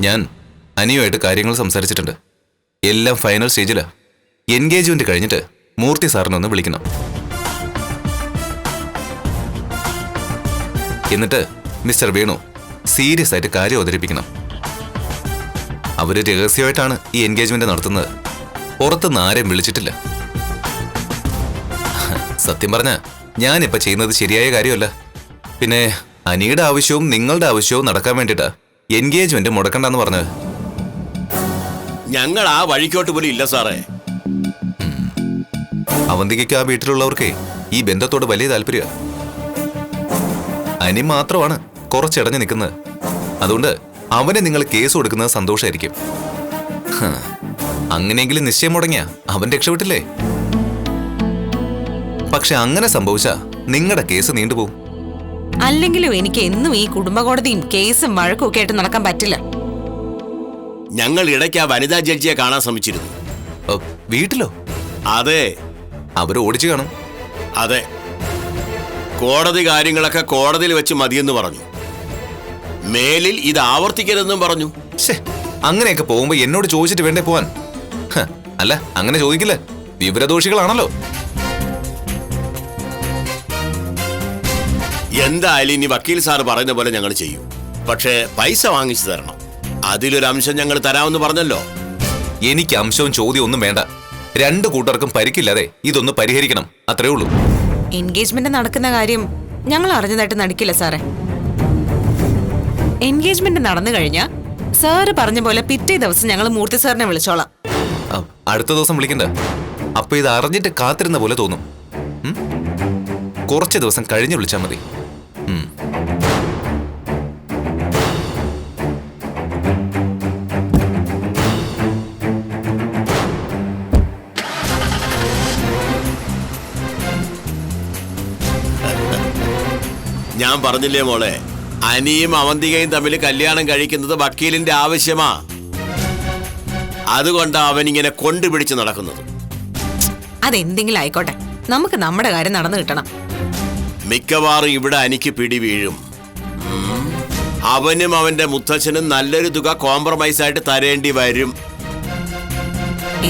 ഞാൻ അനിയുമായിട്ട് കാര്യങ്ങൾ സംസാരിച്ചിട്ടുണ്ട്. എല്ലാം ഫൈനൽ സ്റ്റേജിലാ. എൻഗേജ്മെന്റ് കഴിഞ്ഞിട്ട് മൂർത്തി സാറിനെ ഒന്ന് വിളിക്കണം. എന്നിട്ട് മിസ്റ്റർ വേണു സീരിയസ് ആയിട്ട് കാര്യം അവതരിപ്പിക്കണം. അവര് രഹസ്യമായിട്ടാണ് ഈ എൻഗേജ്മെന്റ് നടത്തുന്നത്. പുറത്തുനിന്ന് ആരെയും വിളിച്ചിട്ടില്ല. സത്യം പറഞ്ഞ ഞാനിപ്പോ ചെയ്യുന്നത് ശരിയായ കാര്യമല്ല. പിന്നെ അനിയുടെ ആവശ്യവും നിങ്ങളുടെ ആവശ്യവും നടക്കാൻ വേണ്ടിട്ടാ എൻഗേജ്മെന്റ് മുടക്കണ്ടെന്ന് പറഞ്ഞത്. ഞങ്ങൾ ആ വഴിക്കോട്ട് പോലും ഇല്ല സാറേ. അവന്തികയ്ക്ക് ആ വീട്ടിലുള്ളവർക്കേ ഈ ബന്ധത്തോട് വലിയ താല്പര്യ. അനി മാത്രമാണ് കുറച്ചിടഞ്ഞു നിൽക്കുന്നത്. അതുകൊണ്ട് അവനെ നിങ്ങൾ കേസ് കൊടുക്കുന്നത് സന്തോഷമായിരിക്കും. അങ്ങനെയെങ്കിലും നിശ്ചയം മുടങ്ങിയ അവൻ രക്ഷപ്പെട്ടില്ലേ? പക്ഷെ അങ്ങനെ സംഭവിച്ചാ നിങ്ങളുടെ കേസ് നീണ്ടുപോകും. അല്ലെങ്കിലും എനിക്ക് എന്നും ഈ കുടുംബ കോടതിയും കേസും വഴക്കും ഒക്കെ ആയിട്ട് നടക്കാൻ പറ്റില്ല. ഞങ്ങൾ ഇടയ്ക്ക് ആ വനിതാ ജഡ്ജിയെ കാണാൻ ശ്രമിച്ചിരുന്നു. വീട്ടിലോ? അതെ. അവര് ഓടിച്ചു കാണും. അതെ, കോടതി കാര്യങ്ങളൊക്കെ കോടതിയിൽ വെച്ച് മതിയെന്ന് പറഞ്ഞു. മേലിൽ ഇത് ആവർത്തിക്കരുതെന്നും പറഞ്ഞു. അങ്ങനെയൊക്കെ പോകുമ്പോ എന്നോട് ചോദിച്ചിട്ട് വേണ്ടേ പോവാൻ? അല്ല, അങ്ങനെ ചോദിക്കില്ല, വിവരദോഷികളാണല്ലോ. എന്തായാലും ഇനി വക്കീൽ സാറ് പറയുന്ന പോലെ ഞങ്ങൾ ചെയ്യും. പക്ഷേ പൈസ വാങ്ങിച്ചു തരണം. അതിലൊരു അംശം ഞങ്ങൾ തരാമെന്ന് പറഞ്ഞല്ലോ. എനിക്ക് അംശവും ചോദ്യം ഒന്നും വേണ്ട. രണ്ടു കൂട്ടർക്കും പരിക്കില്ലാതെ ഇതൊന്ന് പരിഹരിക്കണം, അത്രേ ഉള്ളൂ. എൻഗേജ്മെന്റ് നടക്കുന്ന കാര്യം ഞങ്ങൾ അറിഞ്ഞതായിട്ട് നടിക്കില്ല സാറേ. എൻഗേജ്മെന്റ് നടന്നു കഴിഞ്ഞാൽ സാറ് പറഞ്ഞ പോലെ പിറ്റേ ദിവസം ഞങ്ങൾ മൂർത്തി സാറിനെ വിളിച്ചോളാം. അടുത്ത ദിവസം വിളിക്കണ്ട. അപ്പൊ ഇത് അറിഞ്ഞിട്ട് കാത്തിരുന്ന പോലെ തോന്നും. കുറച്ച് ദിവസം കഴിഞ്ഞ് വിളിച്ചാൽ മതി. ഞാൻ പറഞ്ഞില്ലേ മോളെ, അനിയും അവന്തികയും തമ്മിൽ കല്യാണം കഴിക്കുന്നത് വക്കീലിന്റെ ആവശ്യമാ. അതുകൊണ്ടാ അവനിങ്ങനെ കൊണ്ടുപിടിച്ച് നടക്കുന്നത്. അതെന്തെങ്കിലും ആയിക്കോട്ടെ, നമുക്ക് നമ്മുടെ കാര്യം നടന്നു കിട്ടണം. മിക്കവാറും ഇവിടെ അനിക്ക് പിടി വീഴും. അവനും അവന്റെ മുത്തച്ഛനും നല്ലൊരു തുക കോംപ്രമൈസ് ആയിട്ട് തരേണ്ടി വരും.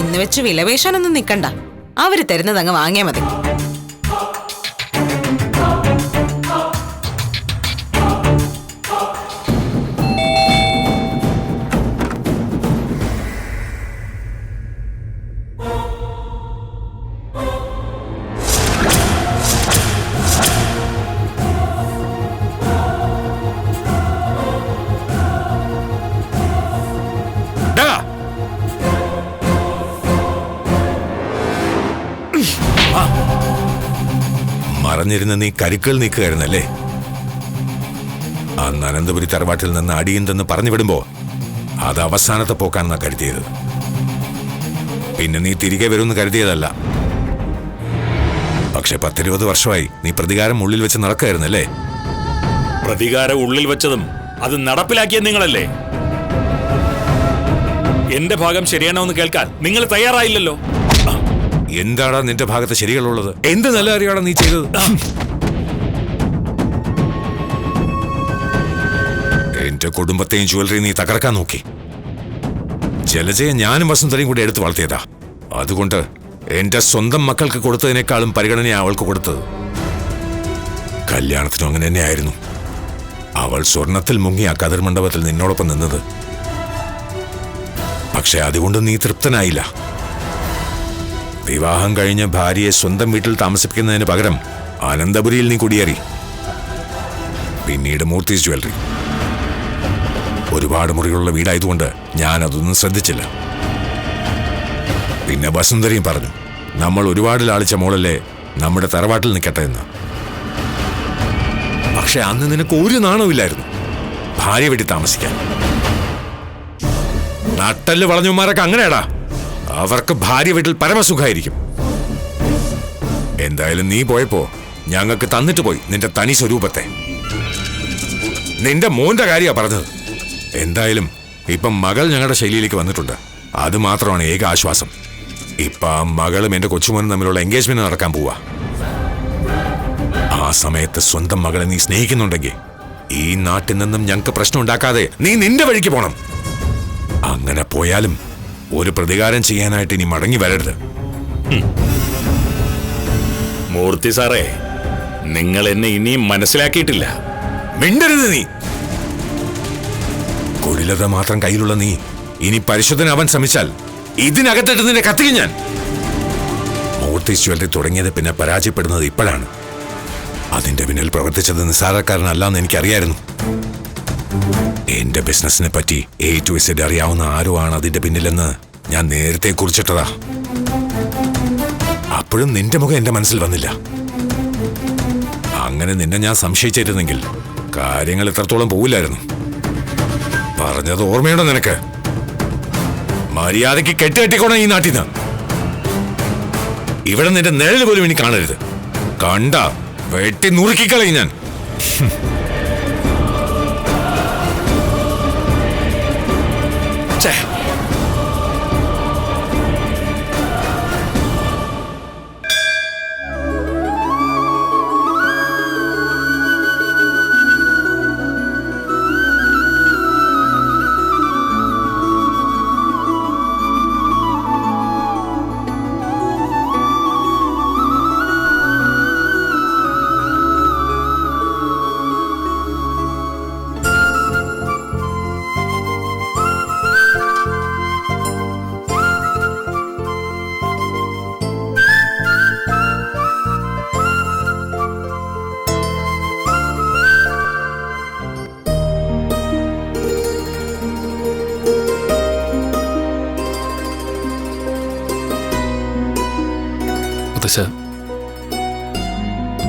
ഇന്ന് വെച്ച് വിലപേശാനൊന്നും നിക്കണ്ട, അവര് തരുന്നത് അങ്ങ് വാങ്ങിയാ മതി. മറഞ്ഞിരുന്ന് നീ കരുക്കൾ നീക്കുകയായിരുന്നല്ലേ? അന്ന് അനന്തപുരി തറവാട്ടിൽ നിന്ന് അടിയുണ്ടെന്ന് പറഞ്ഞു വിടുമ്പോ അത് അവസാനത്തെ പോക്കാണെന്നാ കരുതിയത്. പിന്നെ നീ തിരികെ വരുമെന്ന് കരുതിയതല്ല. പക്ഷെ 10-20 വർഷമായി നീ പ്രതികാരം ഉള്ളിൽ വെച്ച് നടക്കുകയായിരുന്നല്ലേ? പ്രതികാരം ഉള്ളിൽ വെച്ചതും അത് നടപ്പിലാക്കിയത് നിങ്ങളല്ലേ? എന്റെ ഭാഗം ശരിയാണോ എന്ന് കേൾക്കാൻ നിങ്ങൾ തയ്യാറായില്ലല്ലോ. എന്താടാ നിന്റെ ഭാഗത്ത് ശരികളുള്ളത്? എന്ത് നല്ല കാര്യമാണ് നീ ചെയ്തത്? എന്റെ കുടുംബത്തെയും ജ്വല്ലറി നീ തകർക്കാൻ നോക്കി. ജലജയെ ഞാനും വസുന്ധരയും കൂടി എടുത്ത് വളർത്തിയതാ. അതുകൊണ്ട് എന്റെ സ്വന്തം മക്കൾക്ക് കൊടുത്തതിനേക്കാളും പരിഗണനയാ അവൾക്ക് കൊടുത്തത്. കല്യാണത്തിനും അങ്ങനെ തന്നെയായിരുന്നു. അവൾ സ്വർണത്തിൽ മുങ്ങി ആ കതിർ മണ്ഡപത്തിൽ നിന്നോടൊപ്പം നിന്നത്. പക്ഷെ അതുകൊണ്ട് നീ തൃപ്തനായില്ല. വിവാഹം കഴിഞ്ഞ ഭാര്യയെ സ്വന്തം വീട്ടിൽ താമസിപ്പിക്കുന്നതിന് പകരം അനന്തപുരിയിൽ നീ കുടിയേറി. പിന്നീട് മൂർത്തീസ് ജ്വല്ലറി. ഒരുപാട് മുറികളുള്ള വീടായതുകൊണ്ട് ഞാൻ അതൊന്നും ശ്രദ്ധിച്ചില്ല. പിന്നെ വസുന്ധരയും പറഞ്ഞു, നമ്മൾ ഒരുപാട് ലാളിച്ച മോളല്ലേ, നമ്മുടെ തറവാട്ടിൽ നിൽക്കട്ടെ എന്ന്. പക്ഷെ അന്ന് നിനക്ക് ഒരു നാണവുമില്ലായിരുന്നു ഭാര്യ വീട്ടിൽ താമസിക്കാൻ. നട്ടല് വളഞ്ഞവന്മാരൊക്കെ അങ്ങനെയാടാ. അവർക്ക് ഭാര്യ വീട്ടിൽ പരമസുഖമായിരിക്കും. എന്തായാലും നീ പോയപ്പോ ഞങ്ങൾക്ക് തന്നിട്ട് പോയി നിന്റെ തനി സ്വരൂപത്തെ. നിന്റെ മോന്റെ കാര്യമാ പറഞ്ഞത്. എന്തായാലും ഇപ്പം മകൾ ഞങ്ങളുടെ ശൈലിയിലേക്ക് വന്നിട്ടുണ്ട്. അത് മാത്രമാണ് ഏക ആശ്വാസം. ഇപ്പൊ ആ മകളും എന്റെ കൊച്ചുമോനും തമ്മിലുള്ള എൻഗേജ്മെന്റ് നടക്കാൻ പോവാ. ആ സമയത്ത് സ്വന്തം മകളെ നീ സ്നേഹിക്കുന്നുണ്ടെങ്കിൽ ഈ നാട്ടിൽ നിന്നും ഞങ്ങൾക്ക് പ്രശ്നം ഉണ്ടാക്കാതെ നീ നിന്റെ വഴിക്ക് പോണം. അങ്ങനെ പോയാലും ഒരു പ്രതികാരം ചെയ്യാനായിട്ട് ഇനി മടങ്ങി വരരുത്. മൂർത്തി സാറേ, നിങ്ങൾ എന്നെ ഇനിയും മനസ്സിലാക്കിയിട്ടില്ല. മിണ്ടരുത് നീ. കുടിലത മാത്രം കയ്യിലുള്ള നീ ഇനി പരിശുദ്ധനാവാൻ ശ്രമിച്ചാൽ ഇതിനകത്തിട്ട് നിന്നെ കത്തിക്കും ഞാൻ. മൂർത്തി ജ്വല്ലറി തുടങ്ങിയത് പിന്നെ പരാജയപ്പെടുന്നത് ഇപ്പോഴാണ്. അതിന്റെ പിന്നിൽ പ്രവർത്തിച്ചത് നിസ്സാരക്കാരനല്ലെന്ന് എനിക്കറിയായിരുന്നു. എന്റെ ബിസിനസിനെ പറ്റി A to Z അറിയാവുന്ന ആരോ ആണ് അതിന്റെ പിന്നിലെന്ന് ഞാൻ നേരത്തെ കുറിച്ചിട്ടതാ. അപ്പോഴും നിന്റെ മുഖം എന്റെ മനസ്സിൽ വന്നില്ല. അങ്ങനെ നിന്നെ ഞാൻ സംശയിച്ചിരുന്നെങ്കിൽ കാര്യങ്ങൾ എത്രത്തോളം പോവില്ലായിരുന്നു. പറഞ്ഞത് ഓർമ്മയുണ്ടോ നിനക്ക്? മര്യാദയ്ക്ക് കെട്ടുകെട്ടിക്കോണം ഈ നാട്ടിൽ നിന്ന്. ഇവിടെ നിന്റെ നിഴൽ പോലും ഇനി കാണരുത്. കണ്ട വെട്ടി നുറുക്കിക്കളയും ഞാൻ.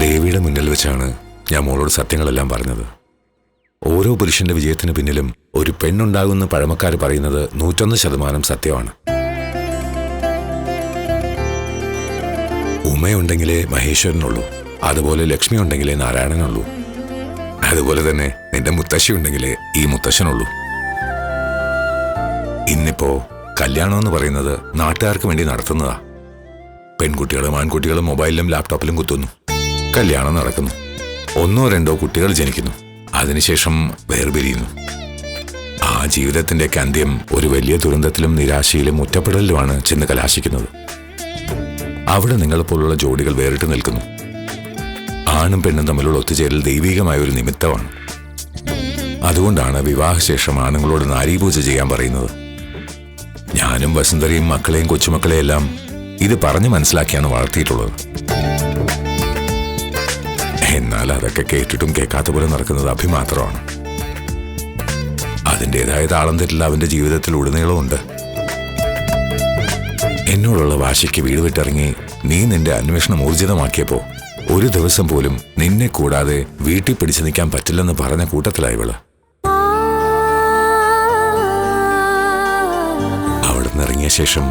ദേവിയുടെ മുന്നിൽ വെച്ചാണ് ഞാൻ മോളോട് സത്യങ്ങളെല്ലാം പറഞ്ഞത്. ഓരോ പുരുഷന്റെ വിജയത്തിന് പിന്നിലും ഒരു പെണ്ണുണ്ടാകുന്ന പഴമക്കാർ പറയുന്നത് 101% സത്യമാണ്. ഉമയുണ്ടെങ്കിലേ മഹേശ്വരനുള്ളൂ, അതുപോലെ ലക്ഷ്മി ഉണ്ടെങ്കിലേ നാരായണനുള്ളൂ, അതുപോലെ തന്നെ നിന്റെ മുത്തശ്ശി ഉണ്ടെങ്കിലേ ഈ മുത്തശ്ശനുള്ളൂ. ഇന്നിപ്പോ കല്യാണം എന്ന് പറയുന്നത് നാട്ടുകാർക്ക് വേണ്ടി നടത്തുന്നതാ. പെൺകുട്ടികളും ആൺകുട്ടികളും മൊബൈലിലും ലാപ്ടോപ്പിലും കുത്തുന്നു, കല്യാണം നടക്കുന്നു, 1-2 കുട്ടികൾ ജനിക്കുന്നു, അതിനുശേഷം വേർപിരിയുന്നു. ആ ജീവിതത്തിന്റെയൊക്കെ അന്ത്യം ഒരു വലിയ ദുരന്തത്തിലും നിരാശയിലും ഒറ്റപ്പെടലിലുമാണ് ചെന്ന് കലാശിക്കുന്നത്. അവിടെ നിങ്ങളെപ്പോലുള്ള ജോഡികൾ വേറിട്ട് നിൽക്കുന്നു. ആണും പെണ്ണും തമ്മിലുള്ള ഒത്തുചേരൽ ദൈവികമായ ഒരു നിമിത്തമാണ്. അതുകൊണ്ടാണ് വിവാഹശേഷം ആണുങ്ങളോട് നാരീപൂജ ചെയ്യാൻ പറയുന്നത്. ഞാനും വസുന്ധരയും മക്കളെയും കൊച്ചുമക്കളെയെല്ലാം ഇത് പറഞ്ഞു മനസ്സിലാക്കിയാണ് വളർത്തിയിട്ടുള്ളത്. എന്നാൽ അതൊക്കെ കേട്ടിട്ടും കേൾക്കാത്ത പോലെ നടക്കുന്നത് അഭിമാത്രമാണ്. അതിൻ്റെതായ താളം തെറ്റിൽ അവന്റെ ജീവിതത്തിൽ ഉടനീളമുണ്ട്. എന്നോടുള്ള വാശിക്ക് വീട് വിട്ടിറങ്ങി നീ നിന്റെ അന്വേഷണം ഊർജിതമാക്കിയപ്പോ ഒരു ദിവസം പോലും നിന്നെ കൂടാതെ വീട്ടിൽ പിടിച്ചു നിൽക്കാൻ പറ്റില്ലെന്ന് പറഞ്ഞ കൂട്ടത്തിലായിവള്. അവിടുന്ന് ഇറങ്ങിയ ശേഷം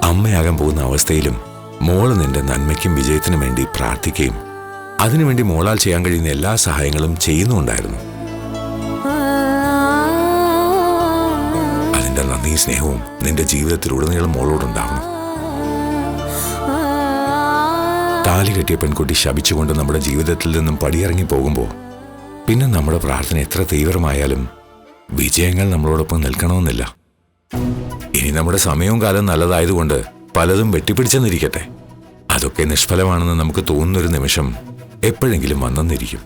അമ്മയാകാൻ പോകുന്ന അവസ്ഥയിലും മോള് നിന്റെ നന്മയ്ക്കും വിജയത്തിനും വേണ്ടി പ്രാർത്ഥിക്കുകയും അതിനുവേണ്ടി മോളാൽ ചെയ്യാൻ കഴിയുന്ന എല്ലാ സഹായങ്ങളും ചെയ്യുന്നുണ്ടായിരുന്നു. അതിന്റെ നന്ദി സ്നേഹവും നിന്റെ ജീവിതത്തിലുടനീളം മോളോടുണ്ടാവണം. താലി കെട്ടിയ പെൺകുട്ടി ശപിച്ചുകൊണ്ട് നമ്മുടെ ജീവിതത്തിൽ നിന്നും പടിയിറങ്ങി പോകുമ്പോൾ പിന്നെ നമ്മുടെ പ്രാർത്ഥന എത്ര തീവ്രമായാലും വിജയങ്ങൾ നമ്മളോടൊപ്പം നിൽക്കണമെന്നില്ല. ഇനി നമ്മുടെ സമയവും കാലം നല്ലതായതുകൊണ്ട് പലതും വെട്ടിപ്പിടിച്ചെന്നിരിക്കട്ടെ, അതൊക്കെ നിഷ്ഫലമാണെന്ന് നമുക്ക് തോന്നുന്നൊരു നിമിഷം എപ്പോഴെങ്കിലും വന്നെന്നിരിക്കും.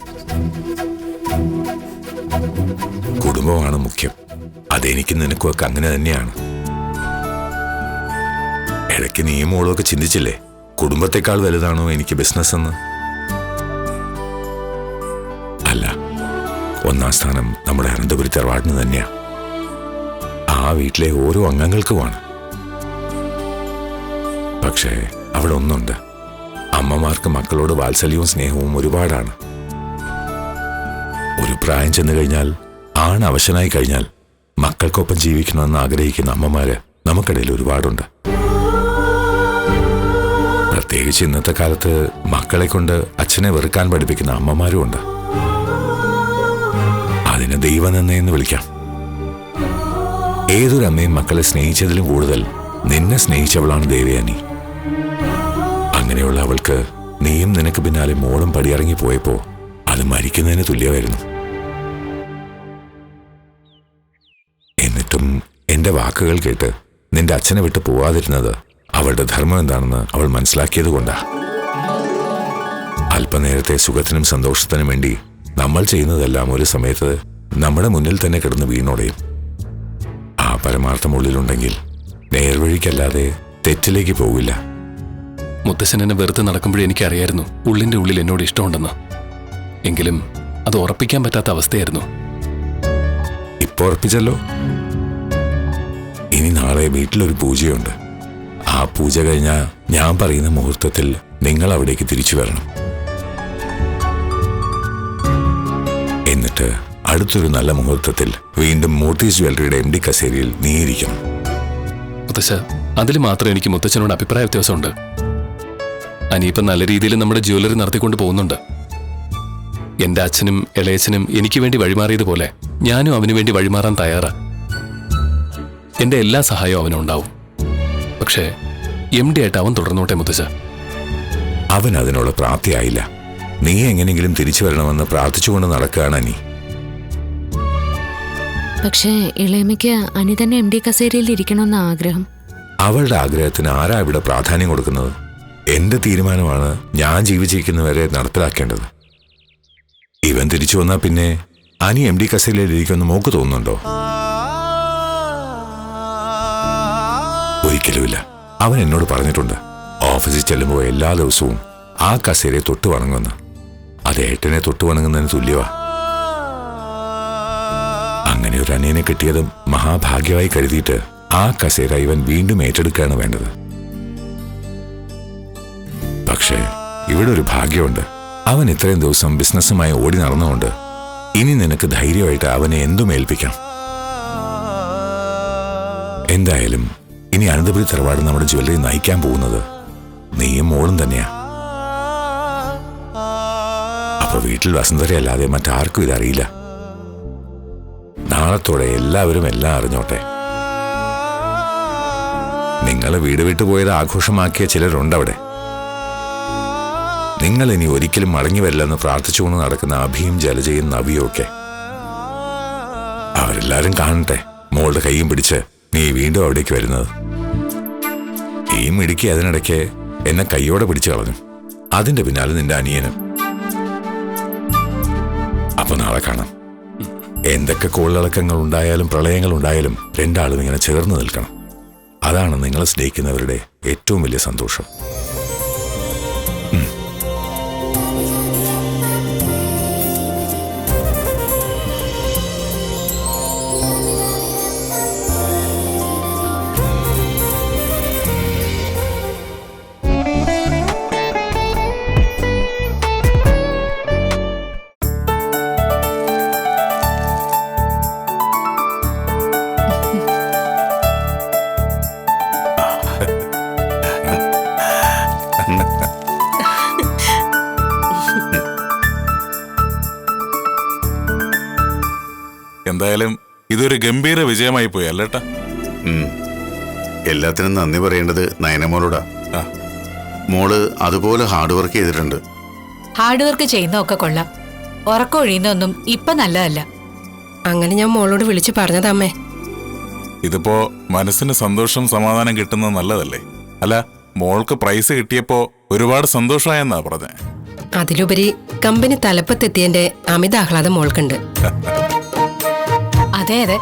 കുടുംബമാണ് മുഖ്യം. അതെനിക്ക് നിനക്കുമൊക്കെ അങ്ങനെ തന്നെയാണ്. ഇടയ്ക്ക് നീ മോളൊക്കെ ചിന്തിച്ചില്ലേ, കുടുംബത്തെക്കാൾ വലുതാണോ എനിക്ക് ബിസിനസ് എന്ന്? അല്ല, 1-ാം സ്ഥാനം നമ്മുടെ അനന്തപുരി തറവാടിന് തന്നെയാ. ആ വീട്ടിലെ ഓരോ അംഗങ്ങൾക്കുമാണ്. പക്ഷേ അവിടെ ഒന്നുണ്ട്, അമ്മമാർക്ക് മക്കളോട് വാത്സല്യവും സ്നേഹവും ഒരുപാടാണ്. ഒരു പ്രായം ചെന്നു കഴിഞ്ഞാൽ, ആണ് അവശനായി കഴിഞ്ഞാൽ മക്കൾക്കൊപ്പം ജീവിക്കണമെന്ന് ആഗ്രഹിക്കുന്ന അമ്മമാര് നമുക്കിടയിൽ ഒരുപാടുണ്ട്. പ്രത്യേകിച്ച് ഇന്നത്തെ കാലത്ത് മക്കളെ കൊണ്ട് അച്ഛനെ വെറുക്കാൻ പഠിപ്പിക്കുന്ന അമ്മമാരും ഉണ്ട്. അതിനെ ദൈവനിന്ദയെന്ന് വിളിക്കാം. ഏതൊരമ്മയും മക്കളെ സ്നേഹിച്ചതിലും കൂടുതൽ നിന്നെ സ്നേഹിച്ചവളാണ് ദേവയാനി. അങ്ങനെയുള്ള അവൾക്ക് നീയും നിനക്ക് പിന്നാലെ മോളും പടിയിറങ്ങി പോയപ്പോ അത് മരിക്കുന്നതിന് തുല്യമായിരുന്നു. എന്നിട്ടും എന്റെ വാക്കുകൾ കേട്ട് നിന്റെ അച്ഛനെ വിട്ട് പോവാതിരുന്നത് അവളുടെ ധർമ്മം എന്താണെന്ന് അവൾ മനസ്സിലാക്കിയത് കൊണ്ടാ. അല്പനേരത്തെ സുഖത്തിനും സന്തോഷത്തിനും വേണ്ടി നമ്മൾ ചെയ്യുന്നതെല്ലാം ഒരു സമയത്ത് നമ്മുടെ മുന്നിൽ തന്നെ കിടന്ന് വീണോടെയും. ആ പരമാർത്ഥം ഉള്ളിലുണ്ടെങ്കിൽ നേർവഴിക്കല്ലാതെ തെറ്റിലേക്ക് പോവില്ല. മുത്തശ്ശൻ എന്നെ വെറുതെ നടക്കുമ്പോഴേ എനിക്കറിയായിരുന്നു ഉള്ളിന്റെ ഉള്ളിൽ എന്നോട് ഇഷ്ടമുണ്ടെന്ന്. എങ്കിലും അത് ഉറപ്പിക്കാൻ പറ്റാത്ത അവസ്ഥയായിരുന്നു. ഇപ്പൊ ഉറപ്പിച്ചല്ലോ. ഇനി നാളെ വീട്ടിലൊരു പൂജയുണ്ട്. ആ പൂജ കഴിഞ്ഞാൽ ഞാൻ പറയുന്ന മുഹൂർത്തത്തിൽ നിങ്ങൾ അവിടേക്ക് തിരിച്ചു വരണം. എന്നിട്ട് അടുത്തൊരു നല്ല മുഹൂർത്തത്തിൽ വീണ്ടും മോട്ടീസ് ജ്വല്ലറിയുടെ MD കസേരയിൽ നീയിരിക്കണം. മുത്തശ്ശ, അതിൽ മാത്രം എനിക്ക് മുത്തച്ഛനോട് അഭിപ്രായ വ്യത്യാസമുണ്ട്. അനിയിപ്പം നല്ല രീതിയിൽ നമ്മുടെ ജ്വല്ലറി നടത്തിക്കൊണ്ട് പോകുന്നുണ്ട്. എന്റെ അച്ഛനും ഇളയച്ചനും എനിക്ക് വേണ്ടി വഴിമാറിയതുപോലെ ഞാനും അവന് വേണ്ടി വഴിമാറാൻ തയ്യാറാ. എന്റെ എല്ലാ സഹായവും അവനുണ്ടാവും. പക്ഷേ MD ആയിട്ട് അവൻ തുടർന്നോട്ടെ മുത്തശ്ശ. അവൻ അതിനുള്ള പ്രാപ്തിയായില്ല. നീ എങ്ങനെയെങ്കിലും തിരിച്ചു വരണമെന്ന് പ്രാർത്ഥിച്ചുകൊണ്ട് നടക്കുകയാണ് അനി. പക്ഷേ ഇളയമ്മയ്ക്ക് അനി തന്നെ MD കസേരയിൽ ഇരിക്കണമെന്ന ആഗ്രഹം. അവളുടെ ആഗ്രഹത്തിന് ആരാ ഇവിടെ പ്രാധാന്യം കൊടുക്കുന്നത്? എന്റെ തീരുമാനമാണ് ഞാൻ ജീവിച്ചിരിക്കുന്നവരെ നടപ്പിലാക്കേണ്ടത്. ഇവൻ തിരിച്ചു വന്നാൽ പിന്നെ അനി MD കസേരയിൽ ഇരിക്കുമെന്ന് മോക്ക് തോന്നുന്നുണ്ടോ? ഒരിക്കലുമില്ല. അവൻ എന്നോട് പറഞ്ഞിട്ടുണ്ട്, ഓഫീസിൽ ചെല്ലുമ്പോൾ എല്ലാ ദിവസവും ആ കസേരയെ തൊട്ട് വണങ്ങുമെന്ന്. അത് ഏട്ടനെ തൊട്ട് വണങ്ങുന്നതിന് തുല്യവാ. അങ്ങനെ ഒരു അനിയനെ കിട്ടിയതും മഹാഭാഗ്യമായി കരുതിയിട്ട് ആ കസേര ഇവൻ വീണ്ടും ഏറ്റെടുക്കുകയാണ് വേണ്ടത്. പക്ഷേ ഇവിടെ ഒരു ഭാഗ്യമുണ്ട്. അവൻ ഇത്രയും ദിവസം ബിസിനസ്സുമായി ഓടി നടന്നുകൊണ്ട് ഇനി നിനക്ക് ധൈര്യമായിട്ട് അവനെ എന്തും ഏൽപ്പിക്കാം. എന്തായാലും ഇനി അനന്തപുരി തറവാട് നമ്മുടെ ജ്വല്ലറി നയിക്കാൻ പോകുന്നത് നീയും മോളും തന്നെയാ. അപ്പൊ വീട്ടിൽ വസന്തരയല്ലാതെ മറ്റാർക്കും ഇതറിയില്ല. നാളത്തോടെ എല്ലാവരും എല്ലാം അറിഞ്ഞോട്ടെ. നിങ്ങൾ വീട് വിട്ടുപോയത് ആഘോഷമാക്കിയ ചിലരുണ്ടവിടെ. നിങ്ങൾ ഇനി ഒരിക്കലും മടങ്ങി വരില്ലെന്ന് പ്രാർത്ഥിച്ചുകൊണ്ട് നടക്കുന്ന അഭിയും ജലജയും നവിയും ഒക്കെ അവരെല്ലാരും കാണട്ടെ മോളുടെ കൈയും പിടിച്ച് നീ വീണ്ടും അവിടേക്ക് വരുന്നത്. ഈ മിടുക്കി അതിനിടയ്ക്ക് എന്നെ കൈയോടെ പിടിച്ചു കളഞ്ഞു. അതിന്റെ പിന്നാലെ നിന്റെ അനിയനും. അപ്പൊ നാളെ കാണാം. എന്തൊക്കെ കോളിളക്കങ്ങൾ ഉണ്ടായാലും പ്രളയങ്ങൾ ഉണ്ടായാലും രണ്ടാളും ഇങ്ങനെ ചേർന്ന് നിൽക്കണം. അതാണ് നിങ്ങളെ സ്നേഹിക്കുന്നവരുടെ ഏറ്റവും വലിയ സന്തോഷം. എന്തായാലും ഇതൊരു ഗംഭീര വിജയമായി പോയി അല്ലേട്ടാ. എല്ലാത്തിനും നന്ദി പറയേണ്ടത് നയനമോളോടാ. മോള് അതുപോലെ ഹാർഡ് വർക്ക് ചെയ്തിട്ടുണ്ട്. ഹാർഡ് വർക്ക് ചെയ്യുന്നതൊക്കെ കൊള്ളാം. ഉറക്കൊഴിയുന്നൊന്നും ഇപ്പൊ നല്ലതല്ല. അങ്ങനെ ഞാൻ മോളോട് വിളിച്ചു പറഞ്ഞതമ്മേ. ഇതിപ്പോ മനസ്സിന് സന്തോഷം സമാധാനം കിട്ടുന്നത് നല്ലതല്ലേ? അല്ല, മോൾക്ക് പ്രൈസ് കിട്ടിയപ്പോ ഒരുപാട് സന്തോഷമായെന്നാ പറഞ്ഞേ. അതിലുപരി കമ്പനി തലപ്പത്തെത്തിയതിന്റെ അമിത ആഹ്ലാദം മോൾക്കുണ്ട്. അതെ അതെ,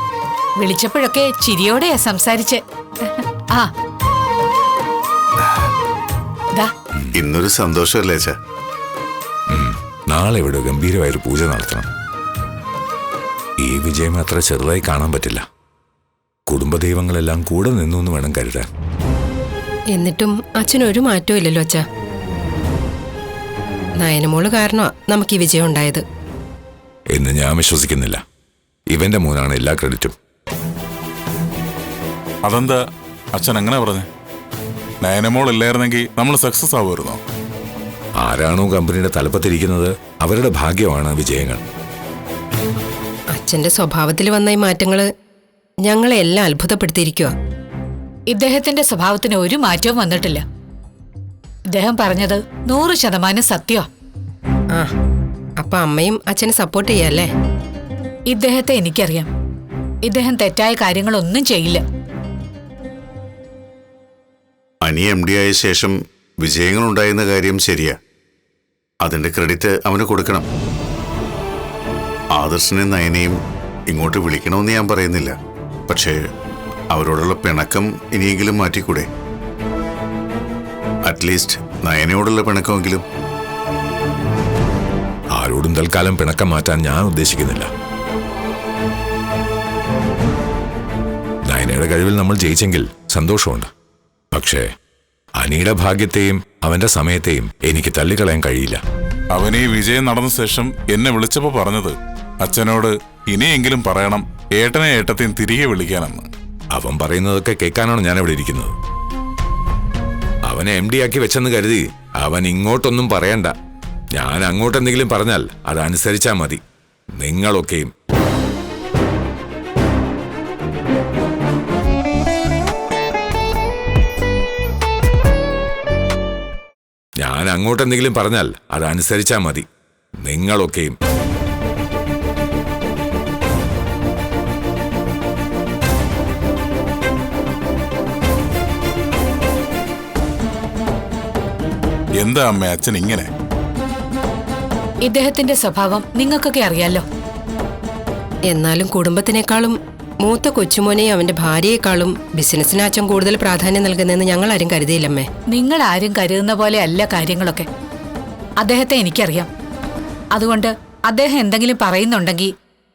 വിളിച്ചപ്പോഴൊക്കെ ചിരിയോടെയാ സംസാരിച്ച്. ആ ഇന്നൊരു സന്തോഷമല്ലേ അച്ഛാ? നാളെ ഇവിടെ ഗംഭീരമായൊരു പൂജ നടത്തണം. ഈ വിജയം അത്ര ചെറുതായി കാണാൻ പറ്റില്ല. കുടുംബദൈവങ്ങളെല്ലാം കൂടെ നിന്നു എന്ന് വേണം കരുതാൻ. എന്നിട്ടും അച്ഛനൊരു മാറ്റവും ഇല്ലല്ലോ അച്ഛാ. നയനമോള് കാരണമാ നമുക്ക് ഈ വിജയം ഉണ്ടായത് എന്ന് ഞാൻ വിശ്വസിക്കുന്നില്ല. ഇവന്റെ മോനാണ് എല്ലാ ക്രെഡിറ്റും. അതെന്താ അച്ഛൻ അങ്ങനെ പറഞ്ഞേ? നയനമോൾ ഇല്ലായിരുന്നെങ്കിൽ നമ്മൾ സക്സസ് ആവുമായിരുന്നോ? ആരാണോ കമ്പനിയുടെ തലപ്പത്തിരിക്കുന്നത് അവരുടെ ഭാഗ്യമാണ് വിജയങ്ങൾ. അച്ഛന്റെ സ്വഭാവത്തിൽ വന്ന ഈ മാറ്റങ്ങള് ഞങ്ങളെ എല്ലാം അത്ഭുതപ്പെടുത്തിയിരിക്കുക. ഇദ്ദേഹത്തിന്റെ സ്വഭാവത്തിന് ഒരു മാറ്റവും വന്നിട്ടില്ല. ഇദ്ദേഹം പറഞ്ഞത് 100% സത്യമാ. ആ, അപ്പൊ അമ്മയും അച്ഛനെ സപ്പോർട്ട് ചെയ്യല്ലേ? ഇദ്ദേഹത്തെ എനിക്കറിയാം. ഇദ്ദേഹം തെറ്റായ കാര്യങ്ങളൊന്നും ചെയ്യില്ല. അനി MD ആയ ശേഷം വിജയങ്ങളുണ്ടായിരുന്ന കാര്യം ശരിയാ. അതിന്റെ ക്രെഡിറ്റ് അവന് കൊടുക്കണം. ആദർശനെ നയനെയും ഇങ്ങോട്ട് വിളിക്കണമെന്ന് ഞാൻ പറയുന്നില്ല. പക്ഷേ അവരോടുള്ള പിണക്കം ഇനിയെങ്കിലും മാറ്റിക്കൂടെ? അറ്റ്ലീസ്റ്റ് നയനയോടുള്ള പിണക്കമെങ്കിലും. ആരോടും തൽക്കാലം പിണക്കം മാറ്റാൻ ഞാൻ ഉദ്ദേശിക്കുന്നില്ല. നയനയുടെ കഴിവിൽ നമ്മൾ ജയിച്ചെങ്കിൽ സന്തോഷമുണ്ട്. പക്ഷേ അനിയുടെ ഭാഗ്യത്തെയും അവന്റെ സമയത്തെയും എനിക്ക് തള്ളിക്കളയാൻ കഴിയില്ല. അവന് ഈ വിജയം നടന്ന ശേഷം എന്നെ വിളിച്ചപ്പോ പറഞ്ഞത് അച്ഛനോട് ഇനിയെങ്കിലും പറയണം ഏട്ടനെ ഏട്ടത്തെയും തിരികെ വിളിക്കാനെന്ന്. അവൻ പറയുന്നതൊക്കെ കേൾക്കാനാണ് ഞാൻ ഇവിടെ ഇരിക്കുന്നത്. അവനെ MD ആക്കി വെച്ചെന്ന് കരുതി അവൻ ഇങ്ങോട്ടൊന്നും പറയണ്ട. ഞാൻ അങ്ങോട്ടെന്തെങ്കിലും പറഞ്ഞാൽ അതനുസരിച്ചാ മതി. നിങ്ങളൊക്കെയും. ഞാൻ അങ്ങോട്ടെന്തെങ്കിലും പറഞ്ഞാൽ അതനുസരിച്ചാ മതി. നിങ്ങളൊക്കെയും. എന്താ അമ്മ അച്ഛൻ ഇങ്ങനെ? ഇദ്ദേഹത്തിന്റെ സ്വഭാവം നിങ്ങൾക്കൊക്കെ അറിയാലോ. എന്നാലും കുടുംബത്തിനേക്കാളും മൂത്ത കൊച്ചുമോനെയും അവന്റെ ഭാര്യയെക്കാളും ബിസിനസ്സിന് അച്ഛൻ കൂടുതൽ പ്രാധാന്യം നൽകുന്നതെന്ന് ഞങ്ങൾ ആരും കരുതിയില്ലമ്മേ. നിങ്ങൾ ആരും കരുതുന്ന പോലെ അല്ല കാര്യങ്ങളൊക്കെ. അദ്ദേഹത്തെ എനിക്കറിയാം. അതുകൊണ്ട് അദ്ദേഹം എന്തെങ്കിലും പറയുന്നുണ്ടെങ്കിൽ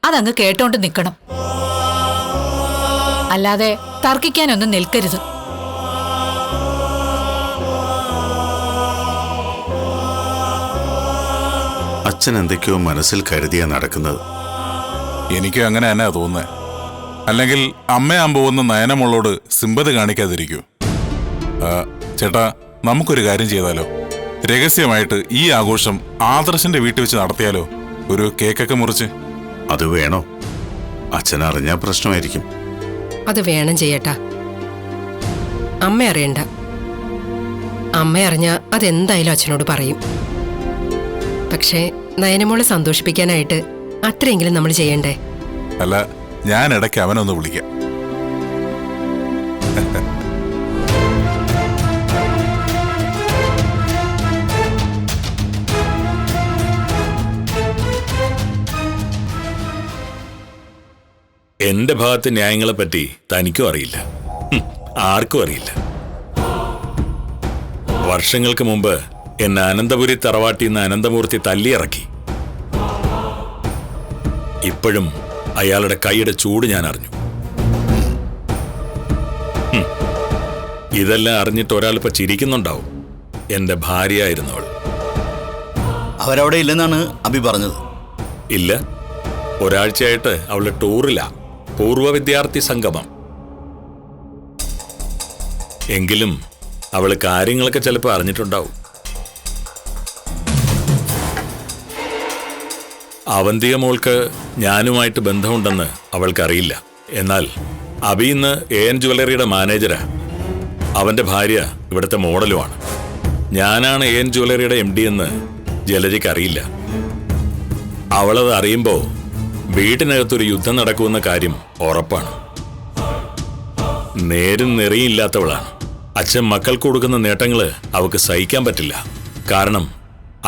അതങ്ങ് കേട്ടോണ്ട് നിൽക്കണം. അല്ലാതെ തർക്കിക്കാനൊന്നും നിൽക്കരുത്. അച്ഛൻ എന്തൊക്കെയോ മനസ്സിൽ കരുതിയാ നടക്കുന്നത്. എനിക്കും അങ്ങനെ തന്നെ തോന്നുന്നത്. അല്ലെങ്കിൽ അമ്മയാൻ പോകുന്ന നയനമുള്ളോട് സിമ്പതി കാണിക്കാതിരിക്കൂ. ചേട്ടാ, നമുക്കൊരു കാര്യം ചെയ്താലോ? രഹസ്യമായിട്ട് ഈ ആഘോഷം ആദർശന്റെ വീട്ടിൽ വെച്ച് നടത്തിയാലോ? ഒരു കേക്കൊക്കെ മുറിച്ച്. അത് വേണോ? അച്ഛൻ അറിഞ്ഞാൽ പ്രശ്നമായിരിക്കും. അത് വേണം ചെയ്യട്ടാ. അമ്മ അറിയണ്ട. അമ്മ അറിഞ്ഞ അതെന്തായാലും അച്ഛനോട് പറയും. പക്ഷേ നയനമോളെ സന്തോഷിപ്പിക്കാനായിട്ട് അത്രയെങ്കിലും നമ്മൾ ചെയ്യണ്ടേ? അല്ല, ഞാൻ ഇടയ്ക്ക് അവനൊന്ന് വിളിക്കാം. എന്റെ ഭാഗത്തെ ന്യായങ്ങളെ പറ്റി തനിക്കും അറിയില്ല, ആർക്കും അറിയില്ല. വർഷങ്ങൾക്ക് മുമ്പ് എന്നെ അനന്തപുരി തറവാട്ടിൽ നിന്ന് അനന്തമൂർത്തി തല്ലിയിറക്കി. ഇപ്പോഴും അയാളുടെ കൈയുടെ ചൂട് ഞാൻ അറിഞ്ഞു. ഇതെല്ലാം അറിഞ്ഞിട്ട് ഒരാളിപ്പോ ചിരിക്കുന്നുണ്ടാവും. എന്റെ ഭാര്യയായിരുന്നവൾ. അവരവിടെ ഇല്ലെന്നാണ് അഭി പറഞ്ഞത്. ഇല്ല, ഒരാഴ്ചയായിട്ട് അവളുടെ ടൂറിലാ. പൂർവ്വ വിദ്യാർത്ഥി സംഗമം. എങ്കിലും അവള് കാര്യങ്ങളൊക്കെ ചിലപ്പോൾ അറിഞ്ഞിട്ടുണ്ടാവും. അവന്തിക മോൾക്ക് ഞാനുമായിട്ട് ബന്ധമുണ്ടെന്ന് അവൾക്കറിയില്ല. എന്നാൽ അബി ഇന്ന് AN ജ്വല്ലറിയുടെ മാനേജരാ. അവന്റെ ഭാര്യ ഇവിടുത്തെ മോഡലുമാണ്. ഞാനാണ് AN ജ്വല്ലറിയുടെ MD എന്ന് ജലജയ്ക്ക് അറിയില്ല. അവളത് അറിയുമ്പോൾ വീട്ടിനകത്തൊരു യുദ്ധം നടക്കുമെന്ന കാര്യം ഉറപ്പാണ്. നേരും നെറിയില്ലാത്തവളാണ്. അച്ഛൻ മക്കൾക്ക് കൊടുക്കുന്ന നേട്ടങ്ങള് അവൾക്ക് സഹിക്കാൻ പറ്റില്ല. കാരണം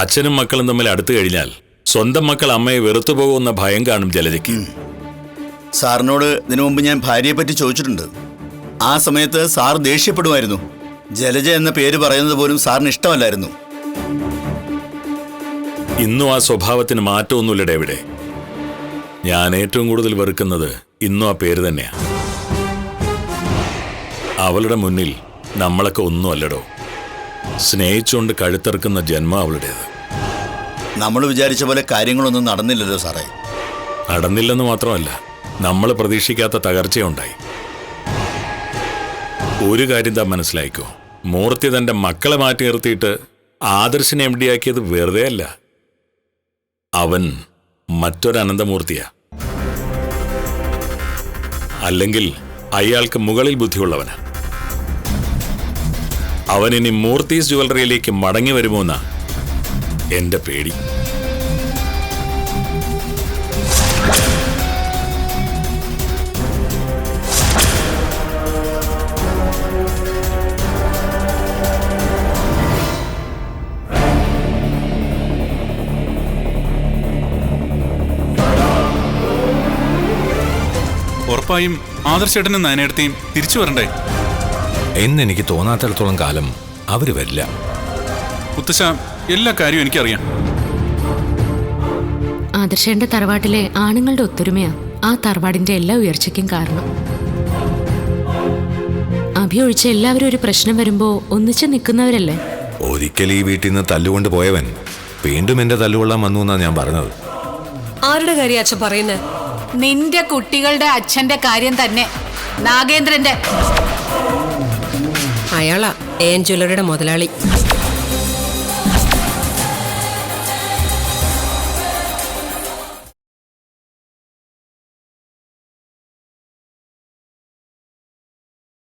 അച്ഛനും മക്കളും തമ്മിൽ അടുത്തു കഴിഞ്ഞാൽ സ്വന്തം മക്കൾ അമ്മയെ വെറുത്തു പോകുന്ന ഭയം കാണും ജലജയ്ക്ക്. സാറിനോട് ഇതിനു മുമ്പ് ഞാൻ ഭാര്യയെ പറ്റി ചോദിച്ചിട്ടുണ്ട്. ആ സമയത്ത് സാർ ദേഷ്യപ്പെടുമായിരുന്നു. ജലജ എന്ന പേര് പറയുന്നത് പോലും സാറിന് ഇഷ്ടമല്ലായിരുന്നു. ഇന്നും ആ സ്വഭാവത്തിന് മാറ്റമൊന്നുമില്ല ഡേവിഡേ. ഞാൻ ഏറ്റവും കൂടുതൽ വെറുക്കുന്നത് ഇന്നും ആ പേര് തന്നെയാ. അവളുടെ മുന്നിൽ നമ്മളൊക്കെ ഒന്നുമല്ലടോ. സ്നേഹിച്ചുകൊണ്ട് കഴുത്തിറക്കുന്ന ജന്മം അവളുടേത്. നമ്മൾ വിചാരിച്ച പോലെ കാര്യങ്ങളൊന്നും നടന്നില്ലല്ലോ സാറേ. നടന്നില്ലെന്ന് മാത്രമല്ല, നമ്മൾ പ്രതീക്ഷിക്കാത്ത തകർച്ചയുണ്ടായി. ഒരു കാര്യം താൻ മനസ്സിലായിക്കോ, മൂർത്തി തന്റെ മക്കളെ മാറ്റി നിർത്തിയിട്ട് ആദർശിനെ MD ആക്കിയത് വെറുതെ അല്ല. അവൻ മറ്റൊരു അനന്തമൂർത്തിയാ. അല്ലെങ്കിൽ അയാൾക്ക് മുകളിൽ ബുദ്ധിയുള്ളവനാ. അവനിനി മൂർത്തീസ് ജ്വല്ലറിയിലേക്ക് മടങ്ങി വരുമോന്നാ എന്റെ പേടി. അപ്പായും ആദർശേട്ടനും നയനേടത്തെയും തിരിച്ചു വരണ്ടേ? എന്നെനിക്ക് തോന്നാത്തിടത്തോളം കാലം അവര് വരില്ല. മുത്തശ്ശ, എല്ലാ കാര്യവും എനിക്കറിയാം. ആദർശേന്റെ തറവാട്ടിലെ ആണുങ്ങളുടെ ഒത്തൊരുമയാ ആ തറവാടിന്റെ എല്ലാ ഉയർച്ചയ്ക്കും കാരണം. അഭിയൊഴിച്ച് എല്ലാവരും ഒരു പ്രശ്നം വരുമ്പോ ഒന്നിച്ച് നിൽക്കുന്നവരല്ലേ. ഒരിക്കൽ ഈ വീട്ടിൽ നിന്ന് തല്ലുകൊണ്ട് പോയവൻ വീണ്ടും എന്റെ തല്ലുകൊള്ളാൻ വന്നു എന്നാ ഞാൻ പറഞ്ഞത്. ആരുടെ കാര്യം അച്ഛൻ പറയുന്നത്? നിന്റെ കുട്ടികളുടെ അച്ഛന്റെ കാര്യം തന്നെ, നാഗേന്ദ്രന്റെ. അയാളാ AN ജ്വല്ലറിയുടെ മുതലാളി.